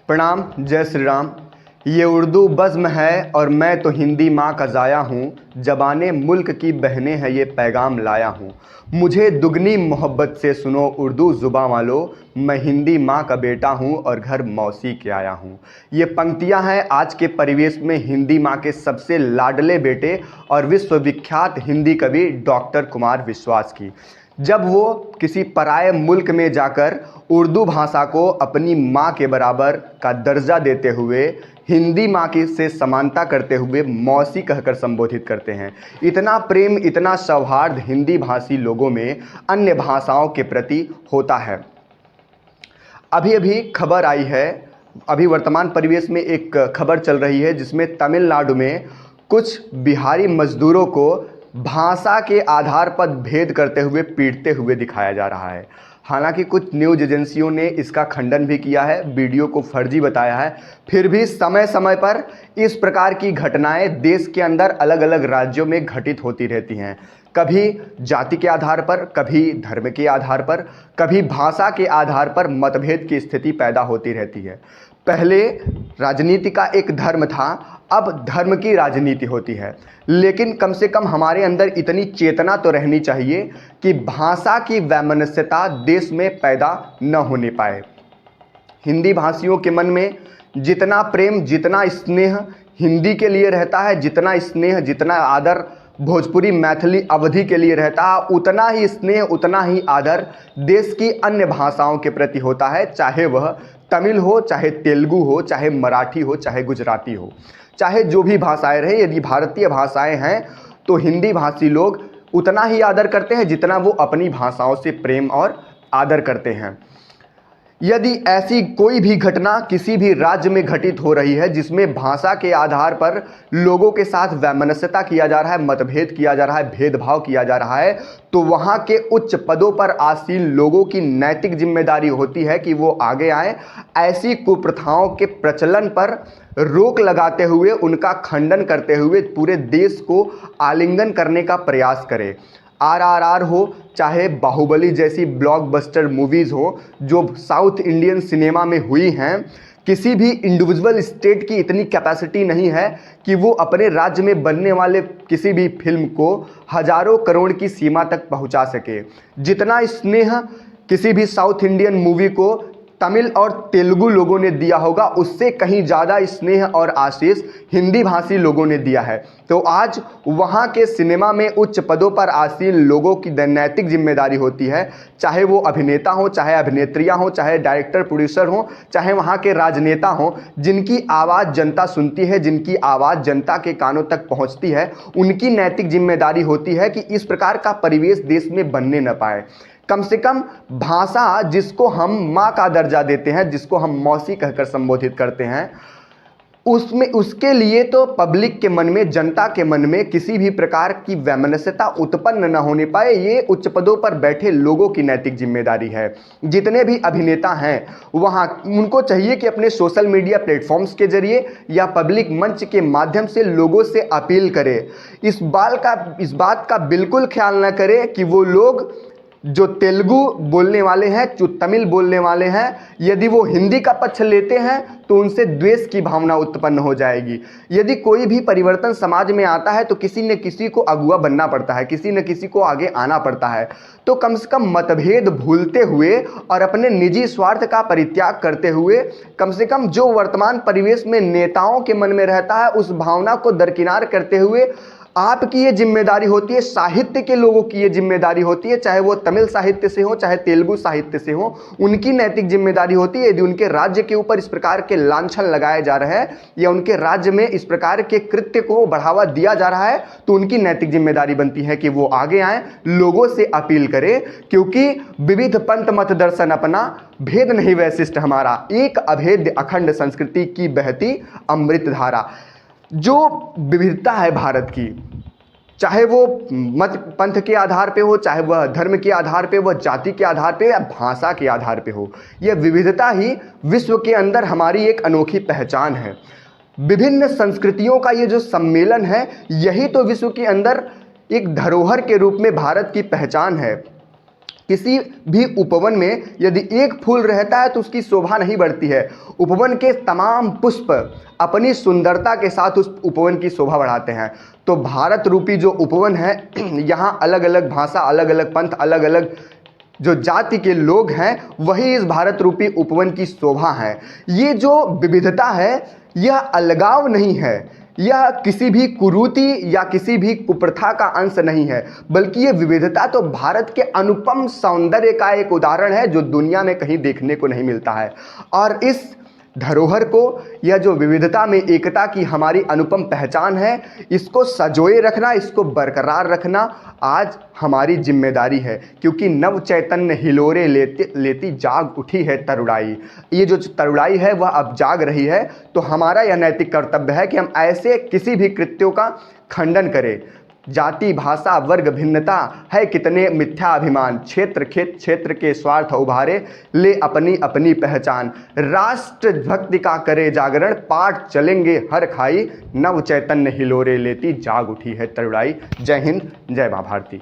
प्रणाम, जय श्री राम। ये उर्दू बज़्म है और मैं तो हिंदी माँ का ज़ाया हूँ। ज़बाने मुल्क की बहनें हैं, ये पैगाम लाया हूँ। मुझे दुगनी मोहब्बत से सुनो उर्दू ज़ुबां वालों, मैं हिंदी माँ का बेटा हूँ और घर मौसी के आया हूँ। ये पंक्तियाँ हैं आज के परिवेश में हिंदी माँ के सबसे लाडले बेटे और विश्वविख्यात हिंदी कवि डॉक्टर कुमार विश्वास की। जब वो किसी पराये मुल्क में जाकर उर्दू भाषा को अपनी माँ के बराबर का दर्जा देते हुए हिंदी माँ की से समानता करते हुए मौसी कहकर संबोधित करते हैं। इतना प्रेम, इतना सौहार्द हिंदी भाषी लोगों में अन्य भाषाओं के प्रति होता है। अभी अभी खबर आई है, अभी वर्तमान परिवेश में एक खबर चल रही है जिसमें तमिलनाडु में कुछ बिहारी मजदूरों को भाषा के आधार पर भेद करते हुए पीटते हुए दिखाया जा रहा है। हालांकि कुछ न्यूज़ एजेंसियों ने इसका खंडन भी किया है, वीडियो को फर्जी बताया है। फिर भी समय समय पर इस प्रकार की घटनाएं देश के अंदर अलग अलग राज्यों में घटित होती रहती हैं। कभी जाति के आधार पर, कभी धर्म के आधार पर, कभी भाषा के आधार पर मतभेद की स्थिति पैदा होती रहती है। पहले राजनीति का एक धर्म था, अब धर्म की राजनीति होती है। लेकिन कम से कम हमारे अंदर इतनी चेतना तो रहनी चाहिए कि भाषा की वैमनस्यता देश में पैदा न होने पाए। हिंदी भाषियों के मन में जितना प्रेम, जितना स्नेह हिंदी के लिए रहता है, जितना स्नेह, जितना आदर भोजपुरी, मैथिली, अवधी के लिए रहता है, उतना ही स्नेह, उतना ही आदर देश की अन्य भाषाओं के प्रति होता है। चाहे वह तमिल हो, चाहे तेलुगु हो, चाहे मराठी हो, चाहे गुजराती हो, चाहे जो भी भाषाएं रहे। यदि भारतीय भाषाएं हैं तो हिंदी भाषी लोग उतना ही आदर करते हैं जितना वो अपनी भाषाओं से प्रेम और आदर करते हैं। यदि ऐसी कोई भी घटना किसी भी राज्य में घटित हो रही है जिसमें भाषा के आधार पर लोगों के साथ वैमनस्यता किया जा रहा है, मतभेद किया जा रहा है, भेदभाव किया जा रहा है, तो वहाँ के उच्च पदों पर आसीन लोगों की नैतिक जिम्मेदारी होती है कि वो आगे आए, ऐसी कुप्रथाओं के प्रचलन पर रोक लगाते हुए, उनका खंडन करते हुए पूरे देश को आलिंगन करने का प्रयास करें। आरआरआर हो, चाहे बाहुबली जैसी ब्लॉकबस्टर मूवीज़ हो जो साउथ इंडियन सिनेमा में हुई हैं, किसी भी इंडिविजुअल स्टेट की इतनी कैपेसिटी नहीं है कि वो अपने राज्य में बनने वाले किसी भी फिल्म को हजारों करोड़ की सीमा तक पहुंचा सके। जितना स्नेह किसी भी साउथ इंडियन मूवी को तमिल और तेलुगु लोगों ने दिया होगा, उससे कहीं ज़्यादा स्नेह और आशीष हिंदी भाषी लोगों ने दिया है। तो आज वहाँ के सिनेमा में उच्च पदों पर आसीन लोगों की नैतिक जिम्मेदारी होती है, चाहे वो अभिनेता हो, चाहे अभिनेत्रियाँ हो, चाहे डायरेक्टर प्रोड्यूसर हो, चाहे वहाँ के राजनेता हों, जिनकी आवाज़ जनता सुनती है, जिनकी आवाज़ जनता के कानों तक पहुँचती है, उनकी नैतिक जिम्मेदारी होती है कि इस प्रकार का परिवेश देश में बनने न पाए। कम से कम भाषा जिसको हम माँ का दर्जा देते हैं, जिसको हम मौसी कहकर संबोधित करते हैं, उसमें उसके लिए तो पब्लिक के मन में, जनता के मन में किसी भी प्रकार की वैमनस्यता उत्पन्न न होने पाए, ये उच्च पदों पर बैठे लोगों की नैतिक जिम्मेदारी है। जितने भी अभिनेता हैं वहाँ उनको चाहिए कि अपने सोशल मीडिया प्लेटफॉर्म्स के जरिए या पब्लिक मंच के माध्यम से लोगों से अपील करें। इस बात का बिल्कुल ख्याल न करें कि वो लोग जो तेलुगु बोलने वाले हैं, जो तमिल बोलने वाले हैं, यदि वो हिंदी का पक्ष लेते हैं तो उनसे द्वेष की भावना उत्पन्न हो जाएगी। यदि कोई भी परिवर्तन समाज में आता है तो किसी न किसी को अगुआ बनना पड़ता है, किसी न किसी को आगे आना पड़ता है। तो कम से कम मतभेद भूलते हुए और अपने निजी स्वार्थ का परित्याग करते हुए, कम से कम जो वर्तमान परिवेश में नेताओं के मन में रहता है उस भावना को दरकिनार करते हुए आपकी ये जिम्मेदारी होती है, साहित्य के लोगों की ये जिम्मेदारी होती है, चाहे वो तमिल साहित्य से हो, चाहे तेलुगु साहित्य से हो, उनकी नैतिक जिम्मेदारी होती है। यदि उनके राज्य के ऊपर इस प्रकार के लांछन लगाए जा रहे हैं या उनके राज्य में इस प्रकार के कृत्य को बढ़ावा दिया जा रहा है तो उनकी नैतिक जिम्मेदारी बनती है कि वो आगे आए, लोगों से अपील करें, क्योंकि विविध पंथ मत दर्शन अपना, भेद नहीं वैशिष्ट हमारा, एक अभेद्य अखंड संस्कृति की बहती अमृत धारा। जो विविधता है भारत की, चाहे वो मत पंथ के आधार पे हो, चाहे वह धर्म के आधार पे, वह जाति के आधार पे या भाषा के आधार पे हो, यह विविधता ही विश्व के अंदर हमारी एक अनोखी पहचान है। विभिन्न संस्कृतियों का ये जो सम्मेलन है, यही तो विश्व के अंदर एक धरोहर के रूप में भारत की पहचान है। किसी भी उपवन में यदि एक फूल रहता है तो उसकी शोभा नहीं बढ़ती है। उपवन के तमाम पुष्प अपनी सुंदरता के साथ उस उपवन की शोभा बढ़ाते हैं। तो भारत रूपी जो उपवन है, यहाँ अलग अलग भाषा, अलग अलग पंथ, अलग अलग जो जाति के लोग हैं, वही इस भारत रूपी उपवन की शोभा है। ये जो विविधता है यह अलगाव नहीं है, यह किसी भी कुरीति या किसी भी कुप्रथा का अंश नहीं है, बल्कि ये विविधता तो भारत के अनुपम सौंदर्य का एक उदाहरण है जो दुनिया में कहीं देखने को नहीं मिलता है। और इस धरोहर को, यह जो विविधता में एकता की हमारी अनुपम पहचान है, इसको सजोए रखना, इसको बरकरार रखना आज हमारी जिम्मेदारी है। क्योंकि नव चैतन्य हिलोरे लेती जाग उठी है तरुणाई। ये जो तरुणाई है वह अब जाग रही है। तो हमारा यह नैतिक कर्तव्य है कि हम ऐसे किसी भी कृत्यों का खंडन करें। जाति, भाषा, वर्ग, भिन्नता है कितने मिथ्या अभिमान, क्षेत्र के स्वार्थ उभारे, ले अपनी अपनी पहचान। राष्ट्र भक्ति का करे जागरण, पाठ चलेंगे हर खाई, नव चैतन्य हिलोरे लेती जाग उठी है तरुणाई। जय हिंद, जय मां भारती।